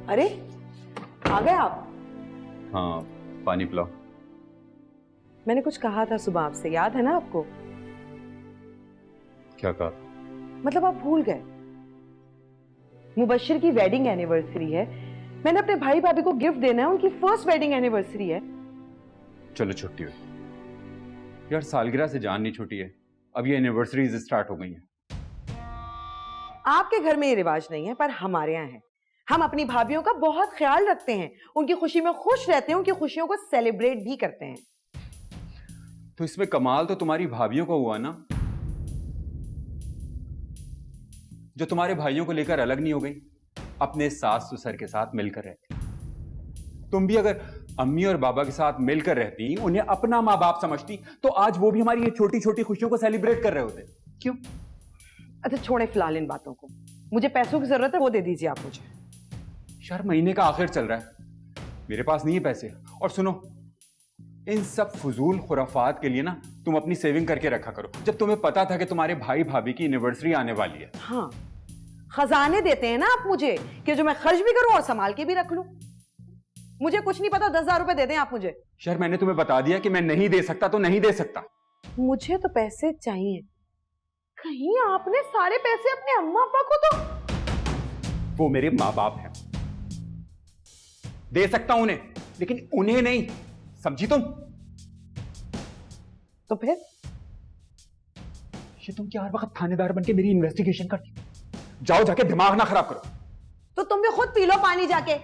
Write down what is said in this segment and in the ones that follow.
अरे आ गए आप। हाँ, पानी पिलाओ। मैंने कुछ कहा था सुबह आपसे, याद है ना आपको? क्या कहा? मतलब आप भूल गए। मुबश्शिर की वेडिंग एनिवर्सरी है, मैंने अपने भाई भाभी को गिफ्ट देना है, उनकी फर्स्ट वेडिंग एनिवर्सरी है। चलो छुट्टी हुई यार, सालगिरह से जान नहीं छूटी है, अब ये एनिवर्सरीज स्टार्ट हो गई हैं। आपके घर में ये रिवाज नहीं है पर हमारे यहाँ है। हम अपनी भाभीयों का बहुत ख्याल रखते हैं, उनकी खुशी में खुश रहते हैं, उनकी खुशियों को सेलिब्रेट भी करते हैं। तो इसमें कमाल तो तुम्हारी भाभीयों को हुआ ना, जो तुम्हारे भाइयों को लेकर अलग नहीं हो गई, अपने सास ससुर के साथ मिलकर रहती। तुम भी अगर अम्मी और बाबा के साथ मिलकर रहती, उन्हें अपना माँ बाप समझती, तो आज वो भी हमारी ये छोटी छोटी खुशियों को सेलिब्रेट कर रहे होते। क्यों? अच्छा छोड़े फिलहाल इन बातों को, मुझे पैसों की जरूरत है, वो दे दीजिए आप मुझे। यार महीने का आखिर चल रहा है, मेरे पास नहीं है पैसे। और सुनो, इन सब फजूल खुराफात के लिए ना तुम अपनी सेविंग करके रखा करो। जब तुम्हें पता था कि तुम्हारे भाई भाभी की एनिवर्सरी आने वाली है। हाँ, खजाने देते हैं ना आप मुझे कि जो मैं खर्च भी करूं और संभाल के भी रख लूं। मुझे कुछ नहीं पता, 10,000 रुपए दे दें आप मुझे। यार मैंने तुम्हें बता दिया कि मैं नहीं दे सकता तो नहीं दे सकता। मुझे तो पैसे चाहिए। कहीं आपने सारे पैसे अपने अम्मा अब्बा को तो। वो मेरे माँ बाप हैं, दे सकता हूं उन्हें, लेकिन उन्हें नहीं, समझी तुम? तो फिर ये तुम क्या हर वक्त थानेदार बनके मेरी इन्वेस्टिगेशन करती? जाओ जाके दिमाग ना खराब करो। तो तुम भी खुद पी लो पानी जाके।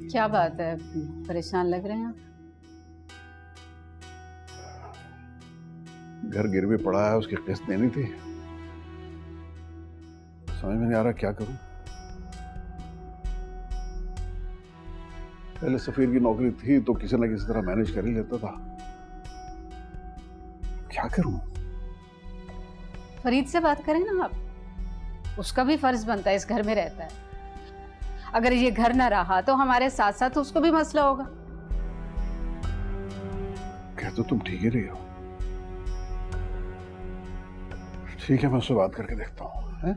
क्या बात है, परेशान लग रहे हैं आप? घर गिरवी पड़ा है, उसकी किस्त देनी थी, समझ में नहीं आ रहा क्या करूं। पहले सफीर की नौकरी थी तो किसी न किसी तरह मैनेज कर ही लेता था, क्या करूं? फरीद से बात करें ना आप, उसका भी फर्ज बनता है, इस घर में रहता है। अगर ये घर ना रहा तो हमारे साथ साथ उसको भी मसला होगा। कह तो तुम ठीक ही रही हो। ठीक है, मैं उससे बात करके देखता हूँ, हैं?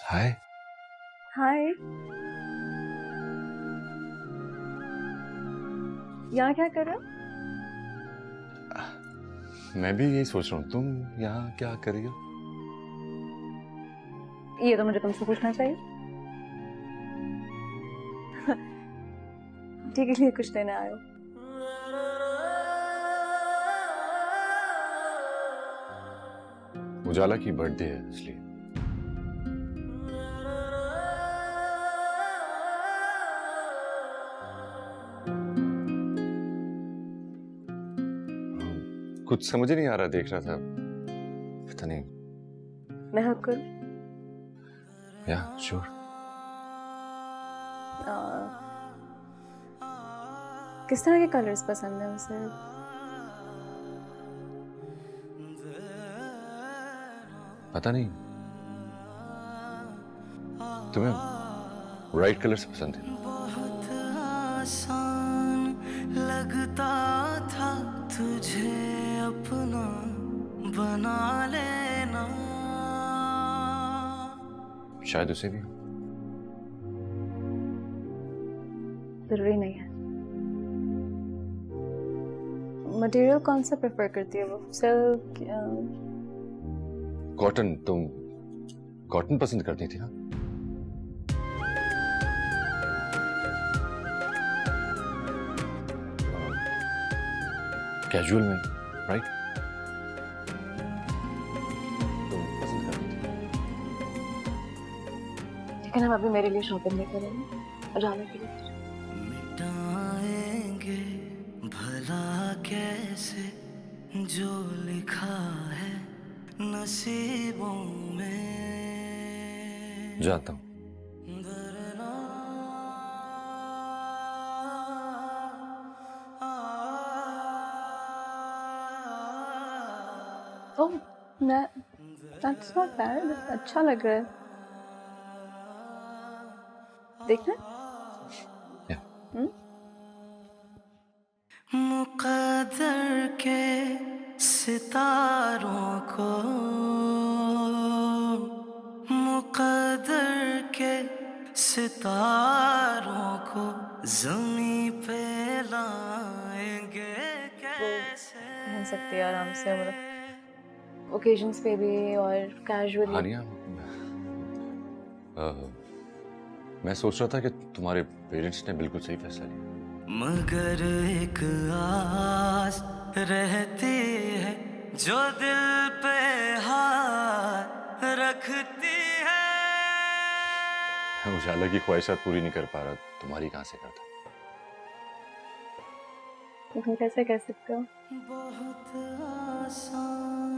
हाय। हाय, यहाँ क्या कर रहे हो? मैं भी यही सोच रहा हूँ, तुम यहाँ क्या कर रही हो? ये तो मुझे तुमसे पूछना चाहिए। ठीक है, लिए कुछ लेने आए हो? उजाला की बर्थडे है इसलिए। कुछ समझ ही नहीं आ रहा, देख रहा था, पता नहीं। मैं हेल्प करूं? या श्योर। किस तरह के कलर्स पसंद है उसे? पता नहीं, तुम्हें ब्राइट कलर्स पसंद है? बहुत आसान लगता था तुझे अपना बना लेना। शायद उसे भी। जरूरी नहीं है। मटेरियल कौन सा प्रेफर करती है वो? सिल्क? कॉटन, तुम कॉटन पसंद करती थी ना? कैजुअल में, राइट? तुम पसंद करती थी। लेकिन हम अभी मेरे लिए शॉपिंग नहीं करेंगे जाने के लिए। मिटाएंगे भला कैसे जो लिखा है नसीबों में। जाता हूँ। ओह, that's not bad. अच्छा लग रहा है। देखना? Yeah. मुक़द्दर के सितारों को, मुक़द्दर के सितारों को ज़मीं पे लाएंगे कैसे। पहन सकती है आराम से, मतलब ओकेजन्स पे भी और कैजुअली। हानिया, मैं सोच रहा था कि तुम्हारे पेरेंट्स ने बिल्कुल सही फैसला लिया। मगर एक आस रहती है जो दिल पे हाथ रखती है। उजाला की ख्वाहिशात पूरी नहीं कर पा रहा, तुम्हारी कहाँ से करता? तुम कैसे कह सकते हो? बहुत आसान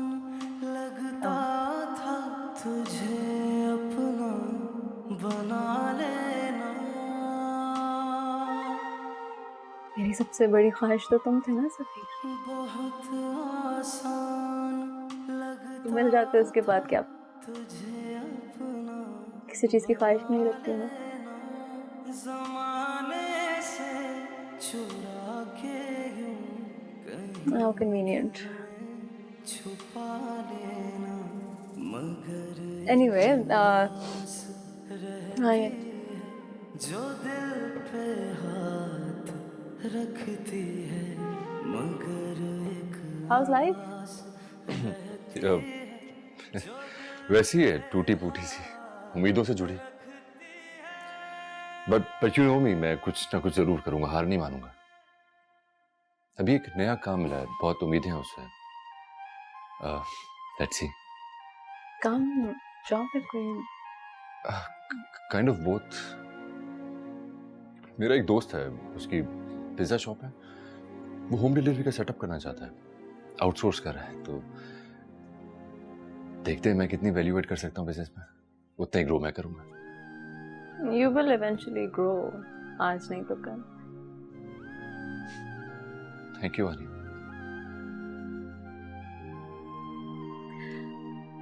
लगता था तुझे अपना बना लेना। मेरी सबसे बड़ी ख्वाहिश तो तुम थे ना सफीर। बहुत आसान लगता तुम मिल जाते उसके बाद क्या तुझे अपना किसी चीज की ख्वाहिश नहीं रखती मैं। ज़माने से चुरा के यूं कहीं हाउ कन्वीनियंट। छुपा लेना। मगर एनीवे, हाँ ये जो दिल पे हाथ रखती है मगर एक हाउस लाइफ। वैसी है, टूटी फूटी सी, उम्मीदों से जुड़ी। बट यू नो मी, मैं कुछ ना कुछ जरूर करूंगा, हार नहीं मानूंगा। अभी एक नया काम मिला है, बहुत उम्मीदें हैं उससे। Let's see. काम, जॉब है कोई? Kind of both. मेरा एक दोस्त है, उसकी पिज्जा शॉप है, वो होम डिलीवरी का सेटअप करना चाहता है, आउटसोर्स कर रहा है। तो देखते हैं मैं कितनी वैल्यू एड कर सकता हूँ बिजनेस में, उतना ही ग्रो मैं करूंगा। यू विल इवेंचुअली ग्रो, आज नहीं तो कल। थैंक यू वानी।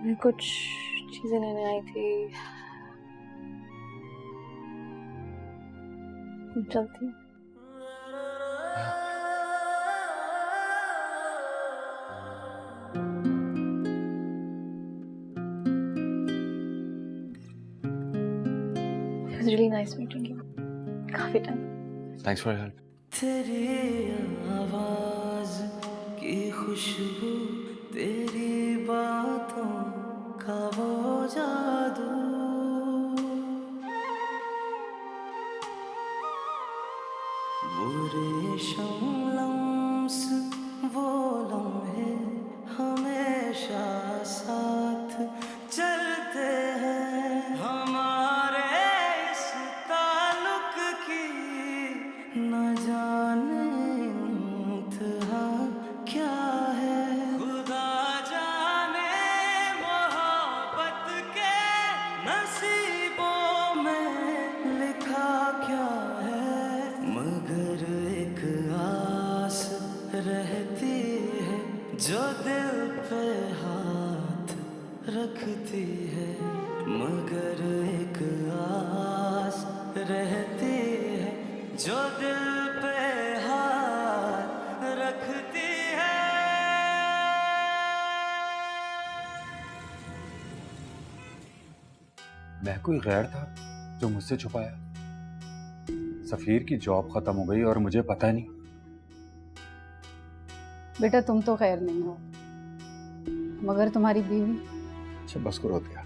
मैं कुछ चीजें लेने आई थी, चलती हूँ। It was really nice meeting you. काफी टाइम। Thanks for help. तेरी आवाज की खुशबू, तेरी बातों का वो जादू, वो रेशम लम्स, वो लम्हे हमेशा साथ चलते हैं। हमारे इस ताल्लुक की न जाने इंतहा क्या है। खुदा जाने मोहब्बत के नसीबों में लिखा क्या है। मगर एक आस रहती है जो दिल पे हाथ रखती है। मगर एक आस रहती है जो दिल पे हाथ रखती है। मैं कोई गैर था जो मुझसे छुपाया? सफीर की जॉब खत्म हो गई और मुझे पता नहीं। बेटा तुम तो खैर नहीं हो, मगर तुम्हारी बीवी अच्छा बस करो दिया।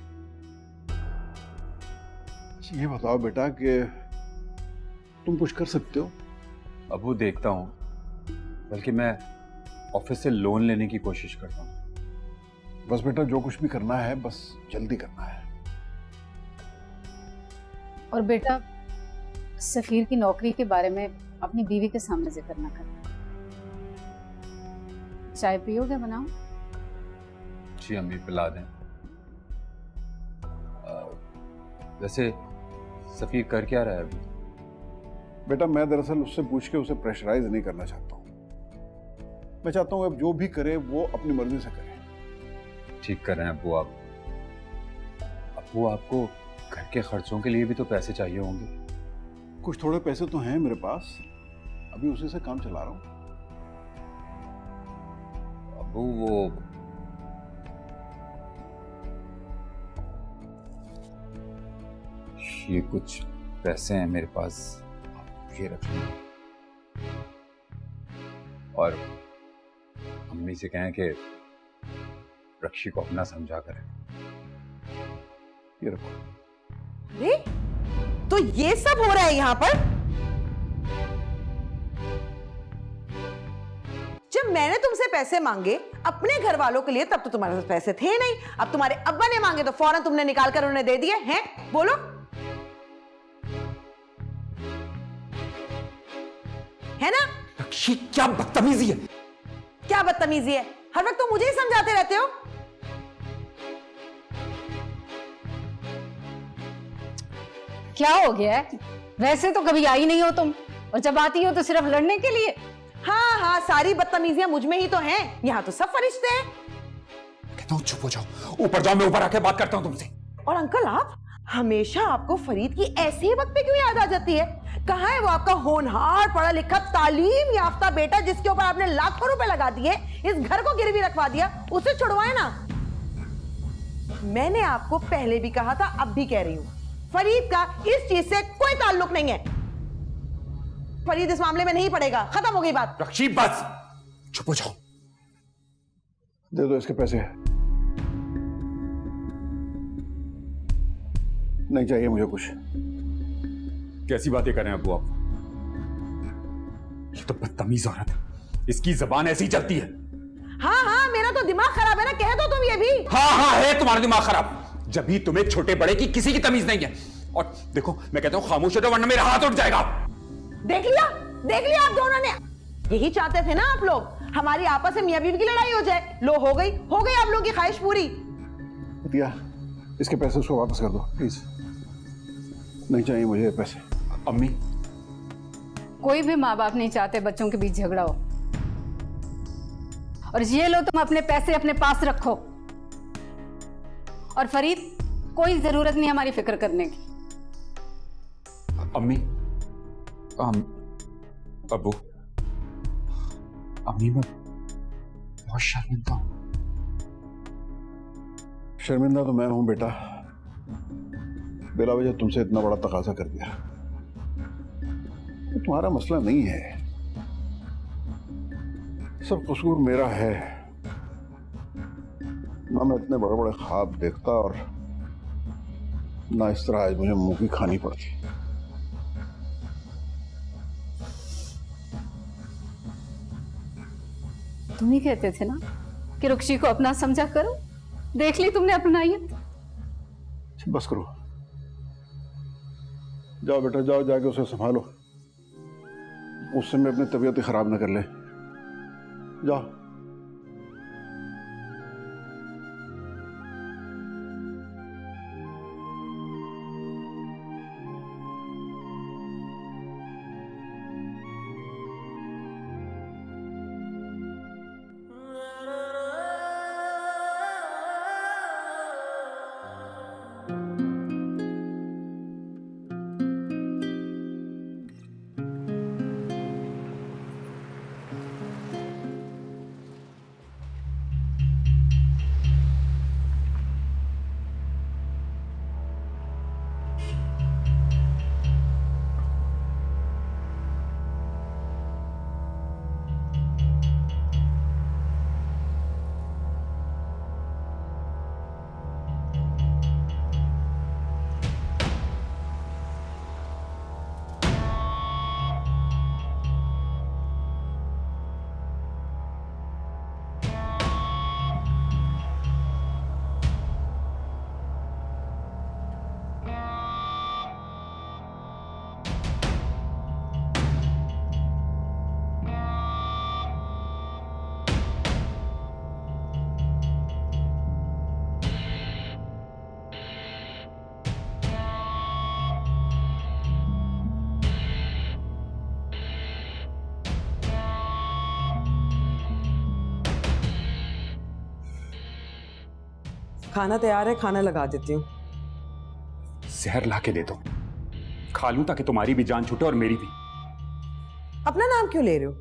अच्छा ये बताओ बेटा कि तुम कुछ कर सकते हो? अबू देखता हूँ, बल्कि मैं ऑफिस से लोन लेने की कोशिश करता हूँ। बस बेटा जो कुछ भी करना है बस जल्दी करना है। और बेटा सफीर की नौकरी के बारे में अपनी बीवी के सामने जिक्र ना करना। चाय पियोगे? बनाओ। जी अम्मी पिला दें। वैसे सफीर कर क्या रहा है अभी? बेटा मैं दरअसल उससे पूछ के उसे प्रेशराइज नहीं करना चाहता हूँ। मैं चाहता हूँ अब जो भी करे वो अपनी मर्जी से करे। ठीक कर रहे हैं अबू आप। अबू आपको घर के खर्चों के लिए भी तो पैसे चाहिए होंगे। कुछ थोड़े पैसे तो हैं मेरे पास, अभी उसी से काम चला रहा हूँ। अबू वो ये कुछ पैसे हैं मेरे पास, आप ये रख लो। और अम्मी से कहें कि रक्षी को अपना समझा करें। ये रखो। अरे तो ये सब हो रहा है यहाँ पर? जब मैंने तुमसे पैसे मांगे अपने घर वालों के लिए तब तो तुम्हारे पास पैसे थे नहीं। अब तुम्हारे अब्बा ने मांगे तो फौरन तुमने निकाल कर उन्हें दे दिए हैं। बोलो है ना? रक्षी क्या बदतमीजी है! क्या बदतमीजी है? हर वक्त तुम मुझे ही समझाते रहते हो। क्या हो गया है? वैसे तो कभी आई नहीं हो तुम, और जब आती हो तो सिर्फ लड़ने के लिए। हाँ हाँ, सारी बदतमीजियां मुझ में ही तो हैं। यहाँ तो सब फरिश्ते हैं। कहता हूँ चुप हो जाओ, ऊपर जाओ, मैं ऊपर आके बात करता हूँ तुमसे। और अंकल आप हमेशा आपको फरीद की ऐसे ही वक्त पे क्यों याद आ जाती है? कहाँ है वो आपका होनहार पढ़ा लिखा तालीम याफ्ता बेटा जिसके ऊपर आपने लाखों रुपए लगा दिए, इस घर को गिरवी रखवा दिया? उसे छुड़वाए ना। मैंने आपको पहले भी कहा था, अब भी कह रही हूं, फरीद का इस चीज से कोई ताल्लुक नहीं है। फरीद इस मामले में नहीं पड़ेगा। खत्म हो गई बात। रक्षी बस चुप हो जाओ। दे दो इसके पैसे। नहीं चाहिए मुझे कुछ। कैसी बातें कर रहे हैं अबू आप? ये तो बदतमीज औरत है, इसकी जबान ऐसी ही चलती है। हाँ हाँ, मेरा तो दिमाग खराब है ना, कह दो तुम ये भी। हाँ हाँ है तुम्हारा दिमाग खराब, जब भी तुम्हें छोटे बड़े की किसी की तमीज नहीं है। और देखो मैं कहता हूं खामोश हो जाओ वरना मेरा हाथ उठ जाएगा। देख लिया आप दोनों ने। यही चाहते थे ना आप लोग, हमारी आपस में मियां बीवी की लड़ाई हो जाए। लो हो गई आप लोगों की ख्वाहिश पूरी। दिया इसके पैसे उसको वापस कर दो प्लीज। नहीं चाहिए मुझे ये पैसे। अम्मी कोई भी माँ बाप नहीं चाहते बच्चों के बीच झगड़ा हो। और ये लो तुम अपने पैसे अपने पास रखो। और फरीद कोई जरूरत नहीं हमारी फिक्र करने की। अम्मी अबू अम्मी मैं बहुत शर्मिंदा हूं। शर्मिंदा तो मैं हूं बेटा, बेला वजह तुमसे इतना बड़ा तकाजा कर दिया। तो तुम्हारा मसला नहीं है, सब कसूर मेरा है ना। मैं इतने बड़े बड़े ख्वाब देखता और ना इस तरह आज मुझे मुंह की खानी पड़ती। तुम ही कहते थे ना कि रुक्षी को अपना समझा करो, देख ली तुमने अपनाई। बस करो, जाओ बेटा जाओ, जाके उसे संभालो, उससे मैं अपनी तबीयत ही खराब ना कर ले। जाओ। खाना तैयार है, खाना लगा देती हूँ। जहर ला के दे दो, खा लूं ताकि तुम्हारी भी जान छूटे और मेरी भी। अपना नाम क्यों ले रहे हो?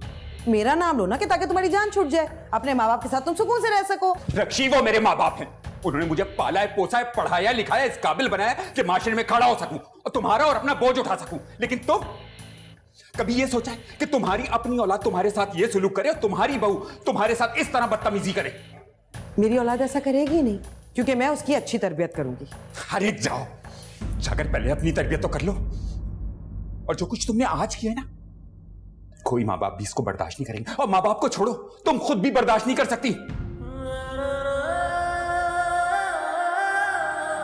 मेरा नाम लो ना, कि ताकि तुम्हारी जान छूट जाए। अपने माँ बाप के साथ तुम सुकून से रह सको। रक्षी, वो मेरे माँ बाप हैं। उन्होंने मुझे पाला है, पोसा है, पढ़ाया लिखाया, इस काबिल बनाया कि माशरे में खड़ा हो सकूं और तुम्हारा और अपना बोझ उठा सकूं। लेकिन तुम कभी ये सोचा है कि तुम्हारी अपनी औलाद तुम्हारे साथ ये सुलूक करे और तुम्हारी बहू तुम्हारे साथ इस तरह बदतमीजी करे? मेरी औलाद ऐसा करेगी नहीं, क्योंकि मैं उसकी अच्छी तरबियत करूंगी। अरे जाओ, जाकर पहले अपनी तरबियत तो कर लो। और जो कुछ तुमने आज किया है ना, कोई माँ बाप भी इसको बर्दाश्त नहीं करेंगे। और माँ बाप को छोड़ो, तुम खुद भी बर्दाश्त नहीं कर सकती।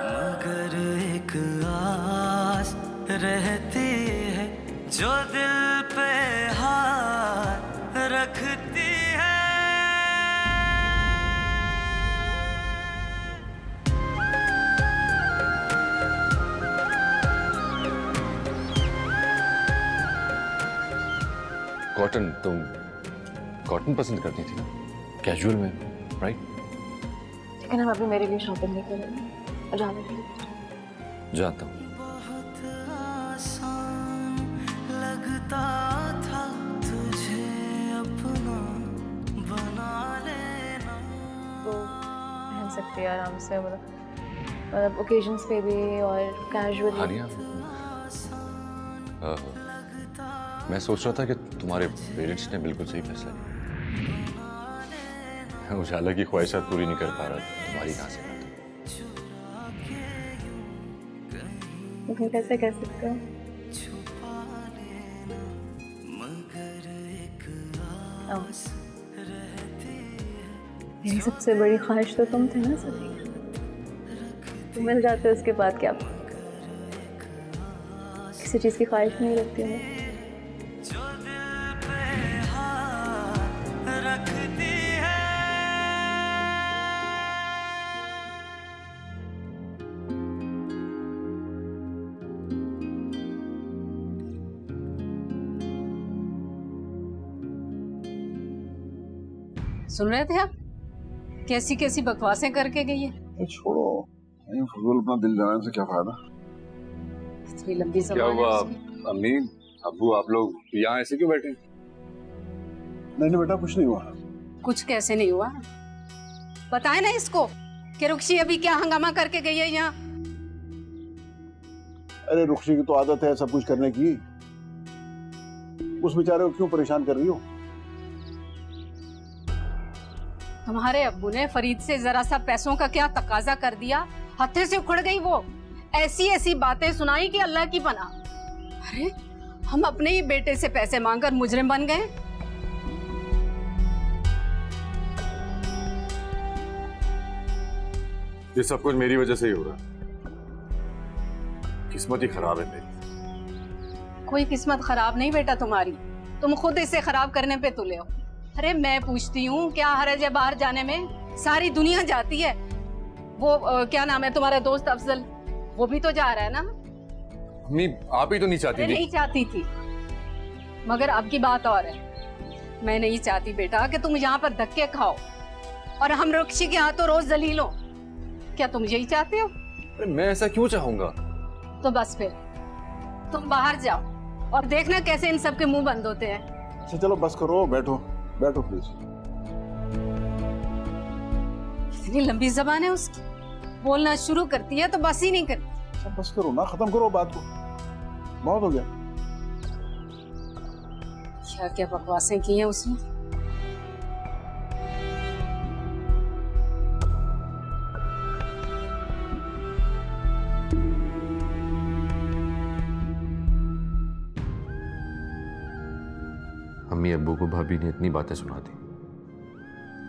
मगर एक आस रहती है जो दिल पे हाथ रखती है। कॉटन, तुम कॉटन पसंद करती थी ना, कैजुअल में, राइट? लेकिन हम अभी मेरे लिए शॉपिंग नहीं करेंगे, जाने के लिए। जाता हूँ। बहुत आसान लगता था तुझे अपना बना लेना। वो पहन सकती है आराम से, मतलब ओकेजन्स पे भी और कैजुअली। हानिया, मैं सोच रहा था कि तुम्हारे पेरेंट्स ने बिल्कुल सही फैसला किया। उजाला की ख्वाहिशात पूरी नहीं कर पा रहा, तुम्हारी कहाँ से बात? लेकिन कैसे कह सकते हो? मेरी सबसे बड़ी ख्वाहिश तो तुम थे ना सभी। तुम मिल जाते उसके बाद क्या? किसी चीज़ की ख्वाहिश नहीं रखती हूँ। रखती है। सुन रहे थे आप कैसी कैसी बकवासें करके गई है? ये छोड़ो, नहीं फजूल अपना दिल जलाने से क्या फायदा। इतनी लंबी क्या ज़बान है हुआ उसकी। अम्मी, अब्बू, आप लोग यहाँ ऐसे क्यों बैठे? नहीं बेटा, कुछ नहीं हुआ। कुछ कैसे नहीं हुआ? बताए ना इसको कि रुक्षी अभी क्या हंगामा करके गई है यहाँ। अरे रुक्षी की तो आदत है सब कुछ करने की, उस बेचारे को क्यों परेशान कर रही हो? तुम्हारे अब्बू ने फरीद से जरा सा पैसों का क्या तकाजा कर दिया, हत्थे से उखड़ गई वो। ऐसी ऐसी बातें सुनाई कि अल्लाह की पनाह। अरे हम अपने ही बेटे से पैसे मांगकर मुजरिम बन गए। ये सब कुछ मेरी वजह से ही हो रहा है। किस्मत ही खराब है मेरी। कोई किस्मत खराब नहीं बेटा तुम्हारी, तुम खुद इसे खराब करने पे तुले हो। अरे मैं पूछती हूँ क्या हरज है बाहर जाने में? सारी दुनिया जाती है। वो क्या नाम है तुम्हारा दोस्त अफजल, वो भी तो जा रहा है ना। अम्मी, आप ही तो नहीं चाहती अरे थी। नहीं चाहती थी, मगर अब की बात और है। मैं नहीं चाहती बेटा कि तुम यहाँ पर धक्के खाओ और हम रुक्षी के हाथों रोज जलील हो। क्या तुम यही चाहते हो? अरे मैं ऐसा क्यों चाहूंगा? तो बस फिर तुम बाहर जाओ और देखना कैसे इन सब के मुंह बंद होते हैं। अच्छा चलो बस करो, बैठो बैठो प्लीज। इतनी लंबी जबान है उसकी, बोलना शुरू करती है तो बस ही नहीं करती। अच्छा बस करो ना, खत्म करो बात को, बहुत हो गया। क्या क्या बकवासें की हैं उसने। अम्मी अब्बू को भाभी ने इतनी बातें सुना दी।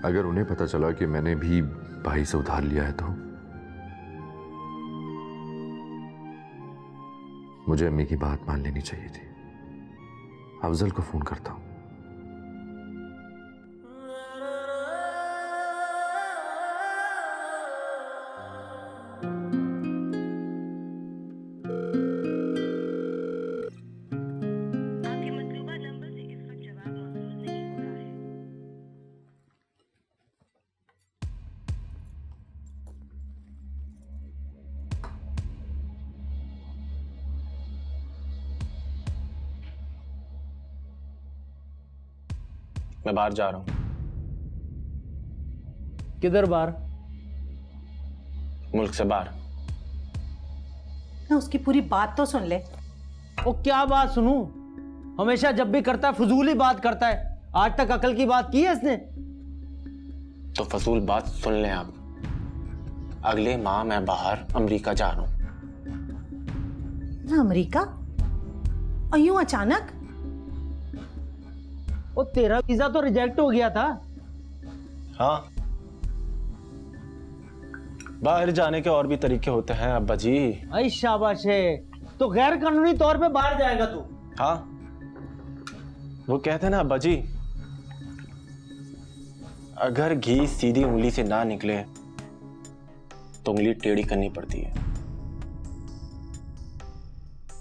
अगर उन्हें पता चला कि मैंने भी भाई से उधार लिया है तो मुझे अम्मी की बात मान लेनी चाहिए थी। अफजल को फोन करता हूं। मैं बाहर जा रहा हूँ। किधर बाहर? मुल्क से बाहर। ना उसकी पूरी बात तो सुन ले। वो क्या बात सुनूं? हमेशा जब भी करता है फजूल ही बात करता है। आज तक अकल की बात की है इसने? तो फजूल बात सुन लें आप। अगले माह मैं बाहर अमेरिका जा रहा हूँ। ना अमेरिका? और यूं अचानक? वो तेरा वीजा तो रिजेक्ट हो गया था। हाँ, बाहर जाने के और भी तरीके होते हैं अब्बा जी। आई शाबाश है। तो गैर कानूनी तौर पे बाहर जाएगा तू? हाँ, वो कहते हैं ना अब्बा जी, अगर घी सीधी उंगली से ना निकले तो उंगली टेढ़ी करनी पड़ती है।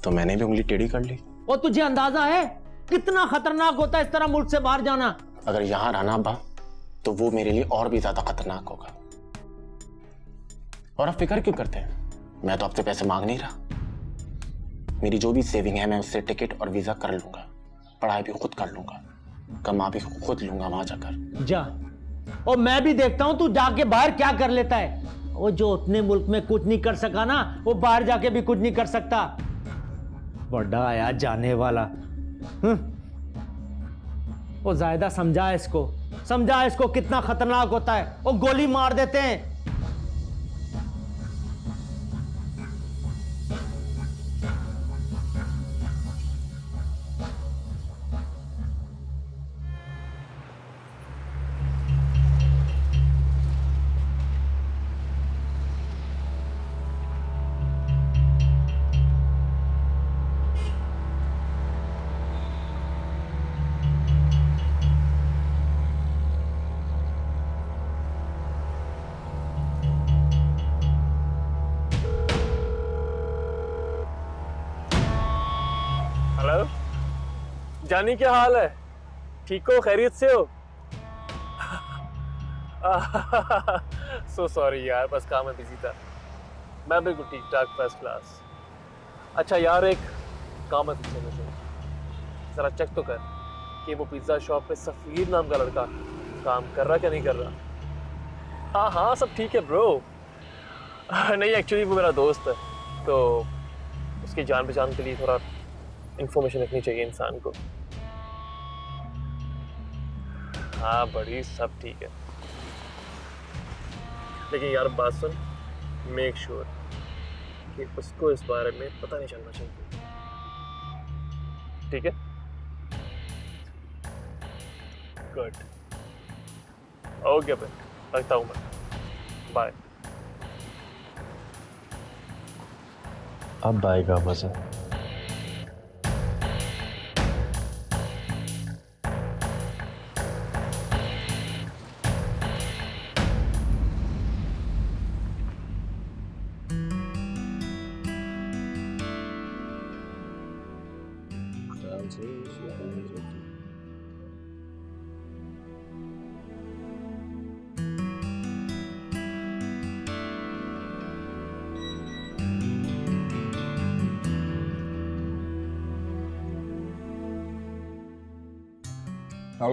तो मैंने भी उंगली टेढ़ी कर ली। और तुझे अंदाजा है कितना खतरनाक होता है इस तरह मुल्क से बाहर जाना? अगर यहां रहना अब्बा तो वो मेरे लिए और भी ज्यादा खतरनाक होगा। और आप फिक्र क्यों करते हैं? मैं तो आपसे पैसे मांग नहीं रहा। मेरी जो भी सेविंग है मैं उससे टिकट और वीजा कर लूंगा, पढ़ाई भी खुद कर लूंगा, कमा भी खुद लूंगा वहां जाकर। जा, और मैं भी देखता हूं तू जाके बाहर क्या कर लेता है। वो जो अपने मुल्क में कुछ नहीं कर सका ना, वो बाहर जाके भी कुछ नहीं कर सकता। बड़ा आया जाने वाला। वो जायदा समझा इसको कितना खतरनाक होता है। वो गोली मार देते हैं। हेलो जानी, क्या हाल है? ठीक हो? खैरियत से हो? सो सॉरी यार, बस काम में बिजी था। मैं बिल्कुल ठीक ठाक, फर्स्ट क्लास। अच्छा यार, एक काम है तुझसे मुझे, जरा चेक तो कर कि वो पिज्ज़ा शॉप पे सफ़ीर नाम का लड़का काम कर रहा क्या नहीं कर रहा। हाँ हाँ, सब ठीक है ब्रो। नहीं, एक्चुअली वो मेरा दोस्त है, तो उसकी जान पहचान के लिए थोड़ा इंफॉर्मेशन रखनी चाहिए इंसान को। हाँ बड़ी, सब ठीक है। लेकिन यार बात सुन, मेक श्योर कि उसको इस बारे में पता नहीं चलना चाहिए, ठीक है? गुड, ओके भाई, रखता हूँ मैं, बाय। अब आएगा मजा।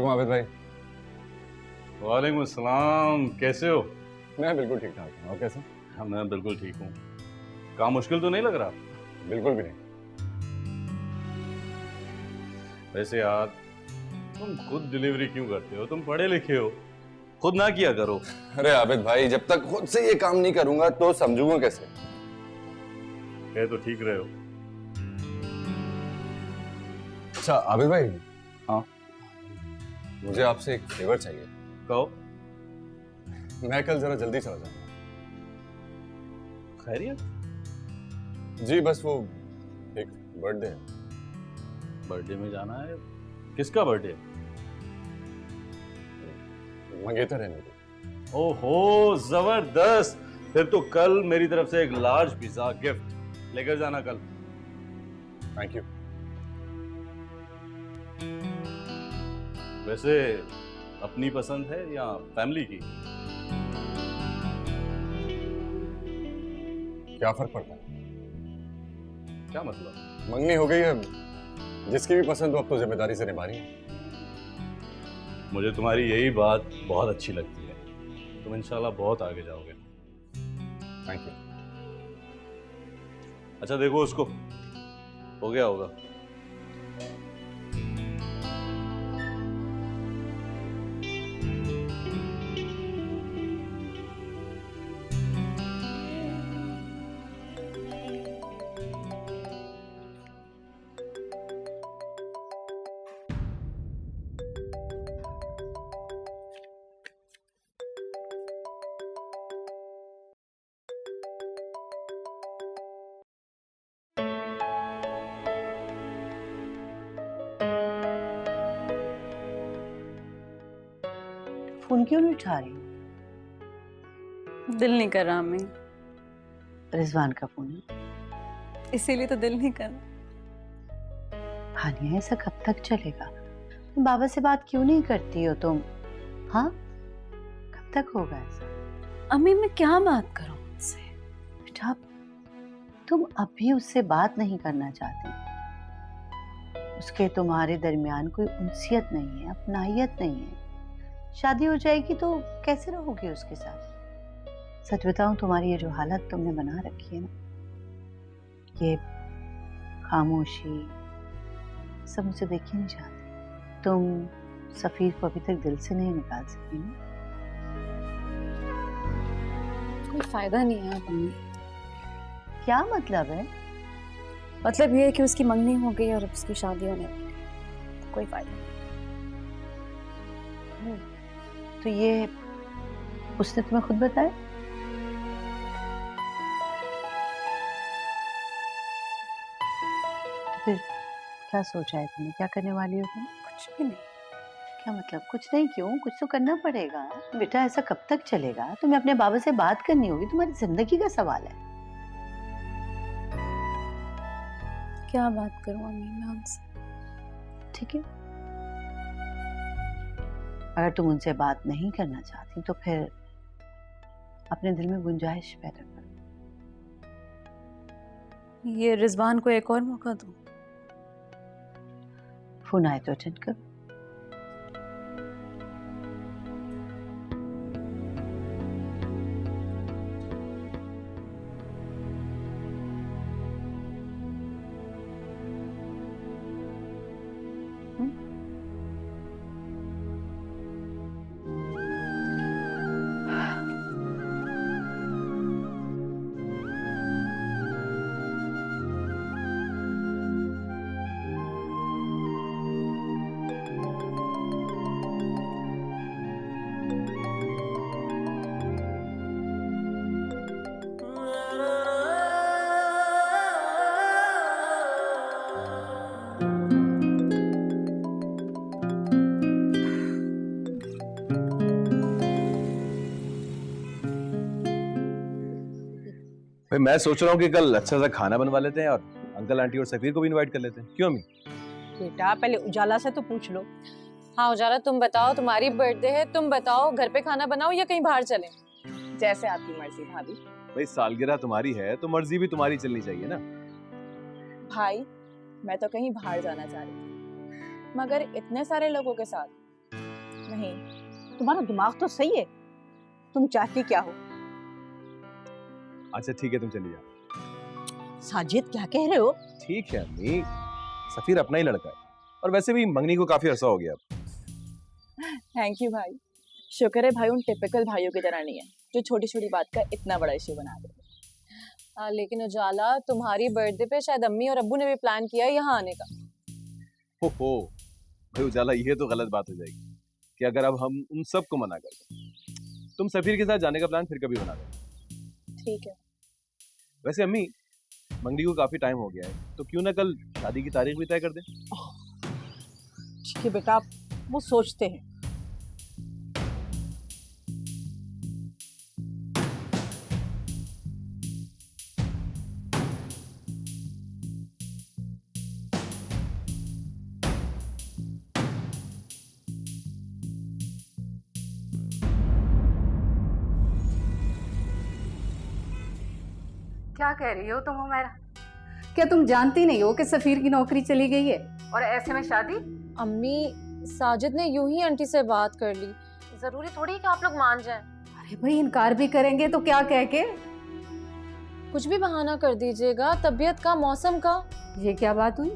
आबिद भाई। वालेकुम अस्सलाम, कैसे हो? मैं बिल्कुल ठीक ठाक हूँ। और कैसे? हाँ, मैं बिल्कुल ठीक हूँ। काम मुश्किल तो नहीं लग रहा? बिल्कुल भी नहीं। वैसे यार, तुम खुद डिलीवरी क्यों करते हो? तुम पढ़े लिखे हो, खुद ना किया करो। अरे आबिद भाई, जब तक खुद से ये काम नहीं करूंगा तो समझूंगा कैसे? कह तो ठीक रहे हो। अच्छा आबिद भाई। हाँ, मुझे आपसे एक फेवर चाहिए। कहो। मैं कल जरा जल्दी चला जाऊंगा। खैरियत? जी बस वो एक बर्थडे है। बर्थडे में जाना है? किसका बर्थडे? मंगेतर है मेरी। ओहो जबरदस्त, फिर तो कल मेरी तरफ से एक लार्ज पिज्जा गिफ्ट लेकर जाना कल। Thank you. वैसे अपनी पसंद है या फैमिली की? क्या फर्क पड़ता है? क्या मतलब? मंगनी हो गई है, जिसकी भी पसंद हो अब तो जिम्मेदारी से निभानी है। मुझे तुम्हारी यही बात बहुत अच्छी लगती है। तुम इंशाल्लाह बहुत आगे जाओगे। Thank you. अच्छा देखो उसको, हो गया होगा। फोन क्यों नहीं उठा रही? दिल नहीं कर रहा अम्मी, रिजवान का फोन है। इसीलिए तो दिल नहीं कर रहा। हानिया, ऐसा कब तक चलेगा? तुम बाबा से बात क्यों नहीं करती हो तुम? हाँ, कब तक होगा ऐसा? अम्मी मैं क्या बात करूं उससे? बेटा, तुम अभी उससे बात नहीं करना चाहती। उसके तुम्हारे दरमियान कोई उनसियत नहीं है, अपनाइयत नहीं है। शादी हो जाएगी तो कैसे रहोगे उसके साथ? सच बताऊं, तुम्हारी ये जो हालत तुमने बना रखी है ना, ये खामोशी सब मुझे देख ही नहीं चाहती। तुम सफीर को अभी तक दिल से नहीं निकाल सकी ना। कोई फायदा नहीं है अम्मी। क्या मतलब है? मतलब ये है कि उसकी मंगनी हो गई और अब उसकी शादी होने वाली है, तो कोई फायदा नहीं। तो ये उसने तुम्हें खुद बताया? तो फिर क्या सोचा है तुमने? क्या करने वाली हो तुम? कुछ भी नहीं। क्या मतलब कुछ नहीं? क्यों? कुछ तो करना पड़ेगा बेटा। ऐसा कब तक चलेगा? तुम्हें अपने बाबा से बात करनी होगी, तुम्हारी जिंदगी का सवाल है। क्या बात करूं अम्मी मैं उनसे? ठीक है, अगर तुम उनसे बात नहीं करना चाहती तो फिर अपने दिल में गुंजाइश पैदा करो। ये रिजवान को एक और मौका दो। फोन आए तो अटेंड करो। भाई मैं सोच रहा हूँ कि कल अच्छा सा खाना बनवा लेते हैं और अंकल आंटी और सफीर को भी इनवाइट कर लेते हैं। क्यों अम्मी? बेटा पहले उजाला से तो पूछ लो। हाँ उजाला, तुम बताओ, तुम्हारी बर्थडे है, तुम बताओ घर पे खाना बनाओ या कहीं बाहर चलें? जैसे आपकी मर्जी भाभी। भाई सालगिरह तुम्हारी है तो मर्जी भी तुम्हारी चलनी चाहिए ना। भाई मैं तो कहीं बाहर जाना चाह रही थी, मगर इतने सारे लोगों के साथ नहीं। तुम्हारा दिमाग तो सही है, तुम चाहती क्या हो? अच्छा ठीक है, तुम चली जाओ। साजिद क्या कह रहे हो? ठीक है अम्मी, सफीर अपना ही लड़का है और वैसे भी मंगनी को काफी अरसा हो गया अब। थैंक यू भाई। शुक्र है भाई उन टिपिकल भाइयों की तरह नहीं है जो छोटी छोटी बात का इतना बड़ा इश्यू बना दे। लेकिन उजाला, तुम्हारी बर्थडे पे शायद अम्मी और अब्बू ने भी प्लान किया है यहाँ आने का। हो भाई उजाला, ये तो गलत बात हो जाएगी कि अगर अब हम उन सबको मना कर दें। तुम सफीर के साथ जाने का प्लान फिर कभी बना दो। ठीक है। वैसे अम्मी, मंगनी को काफी टाइम हो गया है, तो क्यों ना कल शादी की तारीख भी तय कर दें? ठीक है बेटा, वो सोचते हैं। क्या कह रही हो तुम हुमैरा? क्या तुम जानती नहीं हो कि सफीर की नौकरी चली गई है और ऐसे में शादी? अम्मी साजिद ने यूं ही आंटी से बात कर ली, जरूरी थोड़ी कि आप लोग मान जाएं। अरे भाई इनकार भी करेंगे तो क्या कह के? कुछ भी बहाना कर दीजिएगा, तबीयत का, मौसम का। ये क्या बात हुई?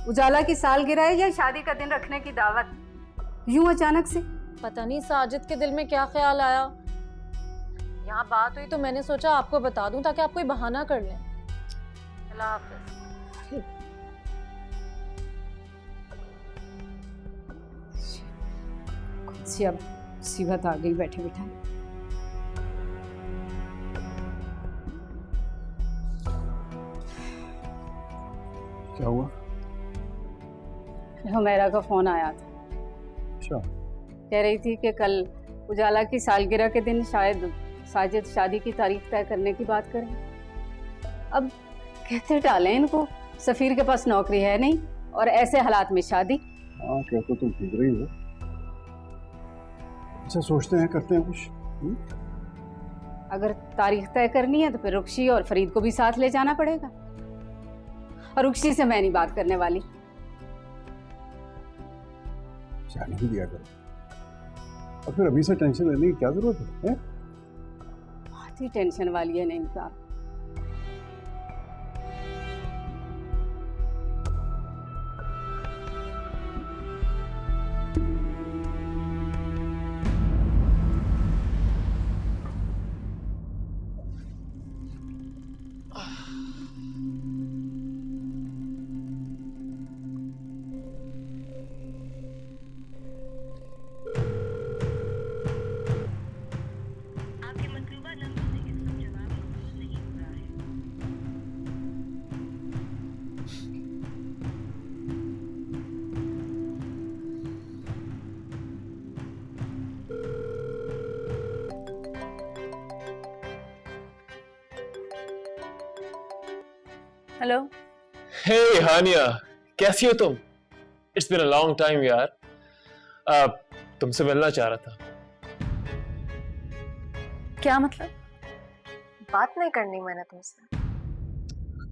उजाला की सालगिरह है या शादी का दिन रखने की दावत? यूं अचानक से? पता नहीं साजिद के दिल में क्या ख्याल आया, यहाँ बात हुई तो मैंने सोचा आपको बता दूं ताकि आप कोई बहाना कर लें। अल्लाह हाफ़िज़। सी अब मुसीबत आ गई बैठे बैठे। क्या हुआ? हुमैरा का फोन आया था। अच्छा। कह रही थी कि कल उजाला की सालगिरह के दिन शायद साजिद शादी की तारीख तय करने की बात करें। अब कहते डालें इनको, सफीर के पास नौकरी है नहीं और ऐसे हालात में शादी। हाँ कहते तुम ठीक रही हो। अच्छा सोचते हैं, करते हैं कुछ। अगर तारीख तय करनी है तो फिर रुक्शी और फरीद को भी साथ ले जाना पड़ेगा, और रुक्शी से मैं नहीं बात करने वाली। जाने ही दिया करो, और फिर अभी से टेंशन लेने की क्या जरूरत है? बहुत ही टेंशन वाली है नहीं साहब। हेलो। हे हानिया, कैसी हो तुम? It's been a long time यार। तुमसे मिलना चाह रहा था। क्या मतलब? बात नहीं करनी मैंने तुमसे।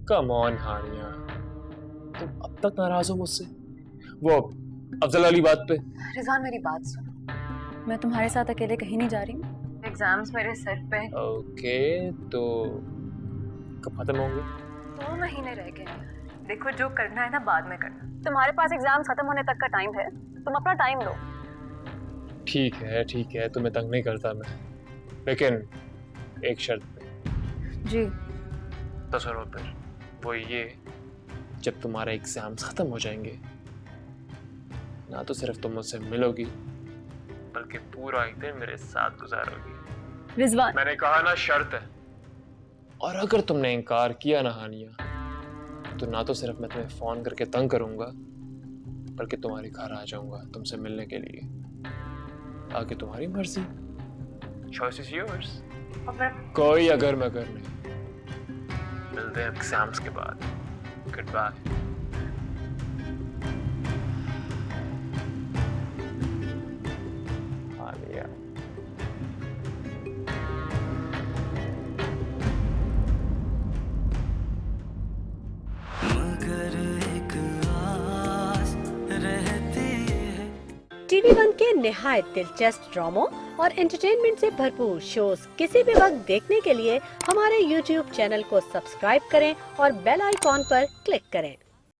कम ऑन हानिया, तुम अब तक नाराज हो मुझसे? वो अफजल वाली बात पे? रिजवान मेरी बात सुनो, मैं तुम्हारे साथ अकेले कहीं नहीं जा रही हूँ। एग्जाम्स मेरे सर पे। ओके, तो कब खत्म होंगे? 2 महीने रह गए हैं। देखो जो करना है ना बाद में करना। तुम्हारे पास एग्जाम्स खत्म होने तक का टाइम है, तुम अपना टाइम लो। ठीक है, तुम्हें तंग नहीं करता मैं, लेकिन एक शर्त पे। जी। तो सुनो फिर, वो ये, जब तुम्हारे एग्जाम्स खत्म हो जाएंगे ना तो सिर्फ तुम मुझसे मिलोगी बल्कि पूरा एक दिन मेरे साथ गुजारोगी। रिजवान, मैंने कहा ना शर्त है, और अगर तुमने इनकार किया ना हानिया, तो ना तो सिर्फ मैं तुम्हें फोन करके तंग करूंगा बल्कि तुम्हारे घर आ जाऊंगा तुमसे मिलने के लिए। आगे तुम्हारी मर्जी, चॉइस इज योर्स। कोई अगर मगर नहीं। मिलते हैं एग्जाम्स के बाद। Good bye. Hania, TV One के निहायत दिलचस्प ड्रामों और एंटरटेनमेंट से भरपूर शोज किसी भी वक्त देखने के लिए हमारे YouTube चैनल को सब्सक्राइब करें और बेल आइकॉन पर क्लिक करें।